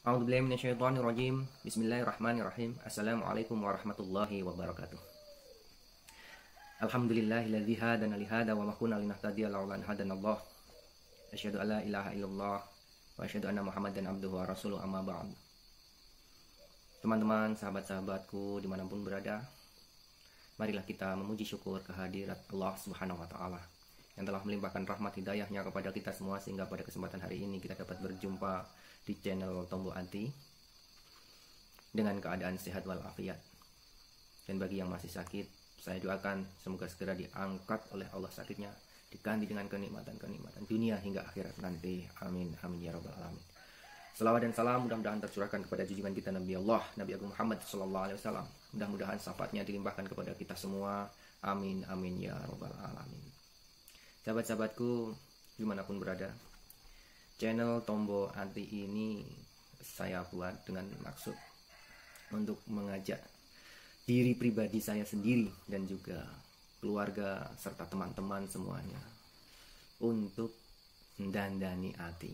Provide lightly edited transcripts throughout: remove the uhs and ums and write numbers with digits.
A'udzubillahi minasyaitonirrajim. Bismillahirrahmanirrahim. Assalamualaikum warahmatullahi wabarakatuh. Alhamdulillahilladzi hadana li hada wa ma kunna linahtadiya laula an hadanallah. Asyhadu an la ilaha illallah wa asyhadu anna Muhammadan abduhu wa rasuluhu amma ba'd. Teman-teman, sahabat-sahabatku dimanapun berada, marilah kita memuji syukur kehadirat Allah Subhanahu wa taala yang telah melimpahkan rahmat hidayahnya kepada kita semua sehingga pada kesempatan hari ini kita dapat berjumpa di channel Tombo Anti dengan keadaan sehat walafiat. Dan bagi yang masih sakit, saya doakan semoga segera diangkat oleh Allah sakitnya, diganti dengan kenikmatan-kenikmatan dunia hingga akhirat nanti. Amin amin ya rabbal alamin. Selawat dan salam mudah-mudahan tercurahkan kepada junjungan kita Nabi Allah, Nabi Agung Muhammad sallallahu alaihi wasallam. Mudah-mudahan syafaatnya dilimpahkan kepada kita semua. Amin amin ya rabbal alamin. Sahabat-sahabatku dimanapun berada, channel Tombo Anti ini saya buat dengan maksud untuk mengajak diri pribadi saya sendiri dan juga keluarga serta teman-teman semuanya untuk mendandani hati,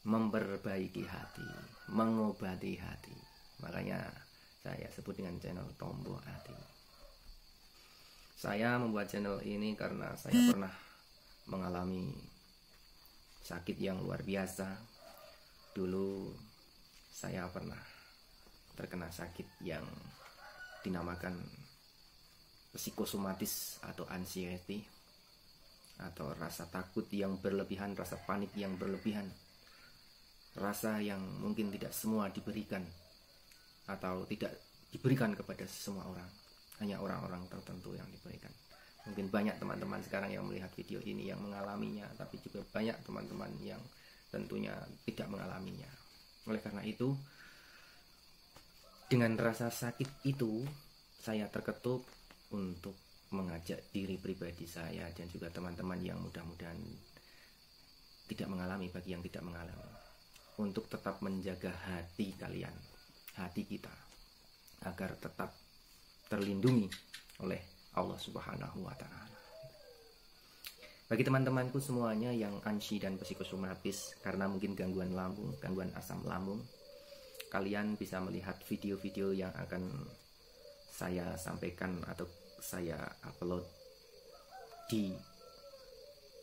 memperbaiki hati, mengobati hati. Makanya saya sebut dengan channel Tombo Anti. Saya membuat channel ini karena saya pernah mengalami sakit yang luar biasa. Dulu saya pernah terkena sakit yang dinamakan psikosomatis atau anxiety, atau rasa takut yang berlebihan, rasa panik yang berlebihan, rasa yang mungkin tidak semua diberikan atau tidak diberikan kepada semua orang, hanya orang-orang tertentu yang diberikan. Mungkin banyak teman-teman sekarang yang melihat video ini yang mengalaminya, tapi juga banyak teman-teman yang tentunya tidak mengalaminya. Oleh karena itu, dengan rasa sakit itu, saya terketuk untuk mengajak diri pribadi saya dan juga teman-teman yang mudah-mudahan tidak mengalami, bagi yang tidak mengalami, untuk tetap menjaga hati kalian, hati kita, agar tetap terlindungi oleh Allah Subhanahu wa taala. Bagi teman-temanku semuanya yang ansi dan psikosomatis karena mungkin gangguan lambung, gangguan asam lambung, kalian bisa melihat video-video yang akan saya sampaikan atau saya upload di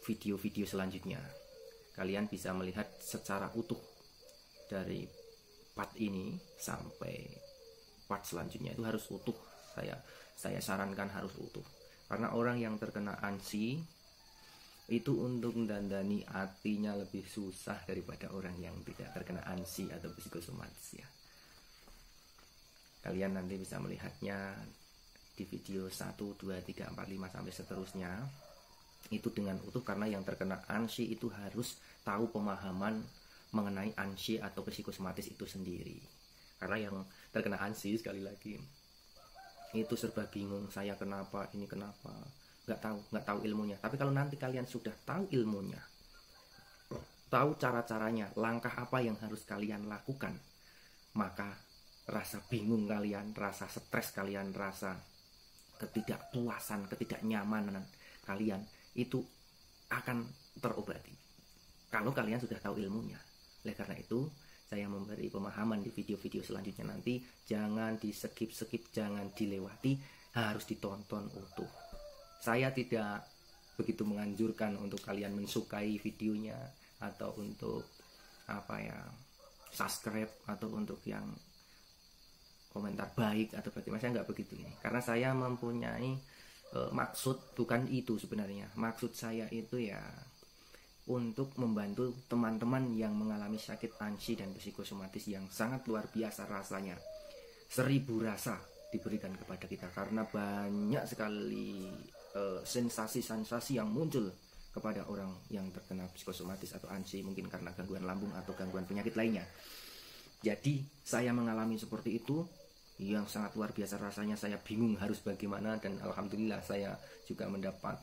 video-video selanjutnya. Kalian bisa melihat secara utuh dari part ini sampai part selanjutnya, itu harus utuh. Saya sarankan harus utuh, karena orang yang terkena ansi itu untuk mendandani hatinya lebih susah daripada orang yang tidak terkena ansi atau psikosomatis ya. Kalian nanti bisa melihatnya di video 1, 2, 3, 4, 5 sampai seterusnya itu dengan utuh, karena yang terkena ansi itu harus tahu pemahaman mengenai ansi atau psikosomatis itu sendiri. Karena yang terkena ansi, sekali lagi, itu serba bingung, saya kenapa, ini kenapa, nggak tahu ilmunya. Tapi kalau nanti kalian sudah tahu ilmunya, tahu cara-caranya, langkah apa yang harus kalian lakukan, maka rasa bingung kalian, rasa stres kalian, rasa ketidakpuasan, ketidaknyamanan kalian itu akan terobati kalau kalian sudah tahu ilmunya. Oleh karena itu, saya memberi pemahaman di video-video selanjutnya nanti. Jangan di skip, jangan dilewati, harus ditonton utuh. Saya tidak begitu menganjurkan untuk kalian mensukai videonya atau untuk subscribe atau untuk yang komentar baik atau bagaimana. Saya nggak begitu ini, karena saya mempunyai maksud bukan itu sebenarnya. Maksud saya itu ya untuk membantu teman-teman yang mengalami sakit ansi dan psikosomatis yang sangat luar biasa rasanya. 1000 rasa diberikan kepada kita, karena banyak sekali sensasi-sensasi yang muncul kepada orang yang terkena psikosomatis atau ansi, mungkin karena gangguan lambung atau gangguan penyakit lainnya. Jadi saya mengalami seperti itu yang sangat luar biasa rasanya. Saya bingung harus bagaimana, dan alhamdulillah saya juga mendapat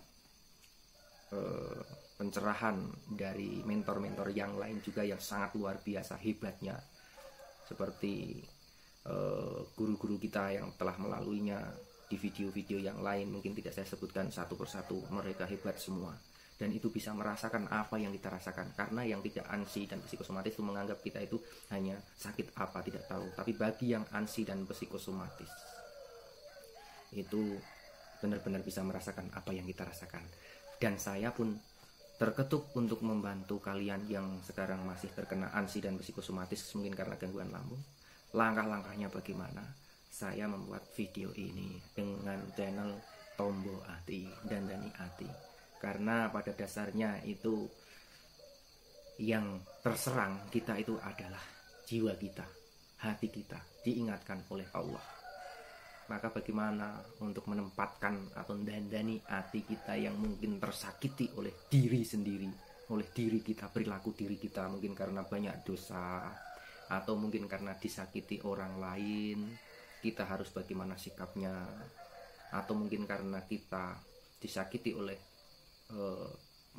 pencerahan dari mentor-mentor yang lain juga yang sangat luar biasa hebatnya, seperti guru-guru kita yang telah melaluinya di video-video yang lain. Mungkin tidak saya sebutkan satu persatu, mereka hebat semua. dan itu bisa merasakan apa yang kita rasakan. Karena yang tidak ansi dan psikosomatis itu menganggap kita itu hanya sakit apa tidak tahu, tapi bagi yang ansi dan psikosomatis itu benar-benar bisa merasakan apa yang kita rasakan. Dan saya pun terketuk untuk membantu kalian yang sekarang masih terkena ansi dan psikosomatis, mungkin karena gangguan lambung. Langkah-langkahnya bagaimana? Saya membuat video ini dengan channel Tombo Ati dan Dani Ati, karena pada dasarnya itu yang terserang kita itu adalah jiwa kita, hati kita diingatkan oleh Allah. Maka bagaimana untuk menempatkan atau mendandani hati kita yang mungkin tersakiti oleh diri sendiri, oleh diri kita, perilaku diri kita, mungkin karena banyak dosa atau mungkin karena disakiti orang lain, kita harus bagaimana sikapnya, atau mungkin karena kita disakiti oleh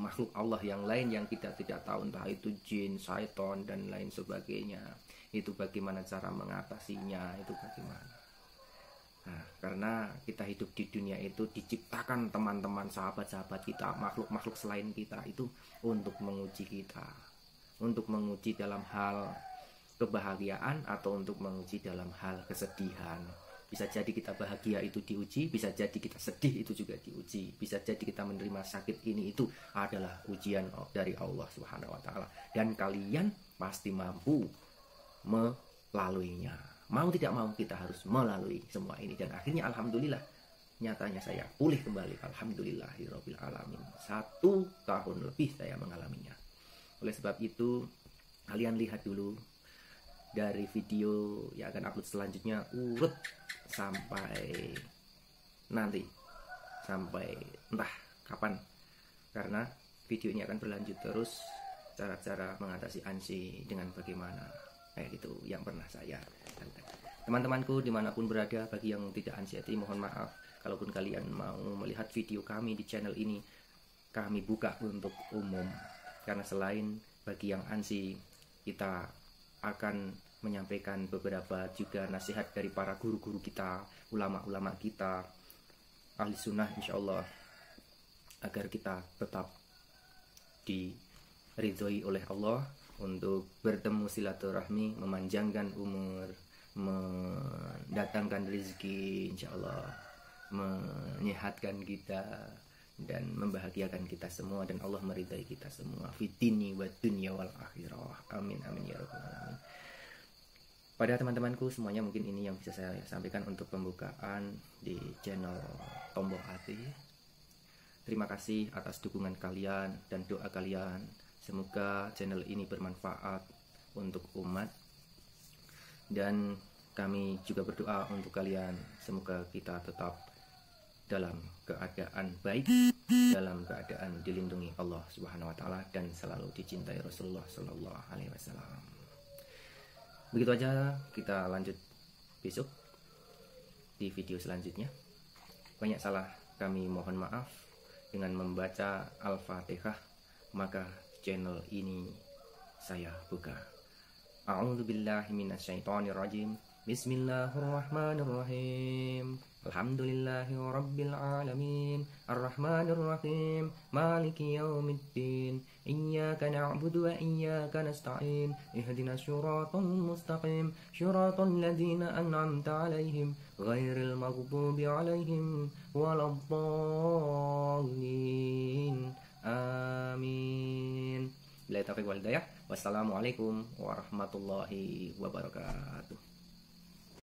makhluk Allah yang lain yang kita tidak tahu, entah itu jin, syaitan dan lain sebagainya. Itu bagaimana cara mengatasinya, itu bagaimana. Nah, karena kita hidup di dunia itu diciptakan teman-teman, sahabat-sahabat kita, makhluk-makhluk selain kita itu untuk menguji kita, untuk menguji dalam hal kebahagiaan atau untuk menguji dalam hal kesedihan. Bisa jadi kita bahagia itu diuji, bisa jadi kita sedih itu juga diuji, bisa jadi kita menerima sakit ini itu adalah ujian dari Allah Subhanahu wa taala, dan kalian pasti mampu melaluinya. Mau tidak mau kita harus melalui semua ini, dan akhirnya alhamdulillah nyatanya saya pulih kembali, alhamdulillahirabbil alamin. 1 tahun lebih saya mengalaminya. Oleh sebab itu kalian lihat dulu dari video yang akan upload selanjutnya, urut sampai nanti, sampai entah kapan, karena video ini akan berlanjut terus, cara-cara mengatasi ansi dengan bagaimana, kayak gitu yang pernah saya lakukan. Teman-temanku dimanapun berada, bagi yang tidak anxiety mohon maaf, kalaupun kalian mau melihat video kami di channel ini, kami buka untuk umum, karena selain bagi yang ansi, kita akan menyampaikan beberapa juga nasihat dari para guru-guru kita, ulama-ulama kita, ahli sunnah insyaallah, agar kita tetap diridhoi oleh Allah untuk bertemu silaturahmi, memanjangkan umur, mendatangkan rezeki insyaallah, menyehatkan kita dan membahagiakan kita semua, dan Allah meridai kita semua fitini wa dunya wal akhirah, amin amin ya rabbal alamin. Pada teman-temanku semuanya, mungkin ini yang bisa saya sampaikan untuk pembukaan di channel Tombo Ati. Terima kasih atas dukungan kalian dan doa kalian. Semoga channel ini bermanfaat untuk umat, dan kami juga berdoa untuk kalian, semoga kita tetap dalam keadaan baik, dalam keadaan dilindungi Allah Subhanahu wa taala, dan selalu dicintai Rasulullah sallallahu alaihi wasallam. Begitu aja, kita lanjut besok di video selanjutnya. Banyak salah kami mohon maaf. Dengan membaca Al-Fatihah, maka channel ini saya buka. A'udzubillahi minasyaitonirrajim. Bismillahirrahmanirrahim. Alhamdulillahi rabbil alamin. Ar-Rahmanir-Rahim. Maliki yaumiddin. Iyyaka na'budu wa iyyaka nasta'in. Ihdinas siratal mustaqim. Siratal ladzina an'amta 'alaihim ghairil maghdubi 'alaihim waladdallin. Amin. Bila taufiq wal hidayah. Wassalamualaikum warahmatullahi wabarakatuh.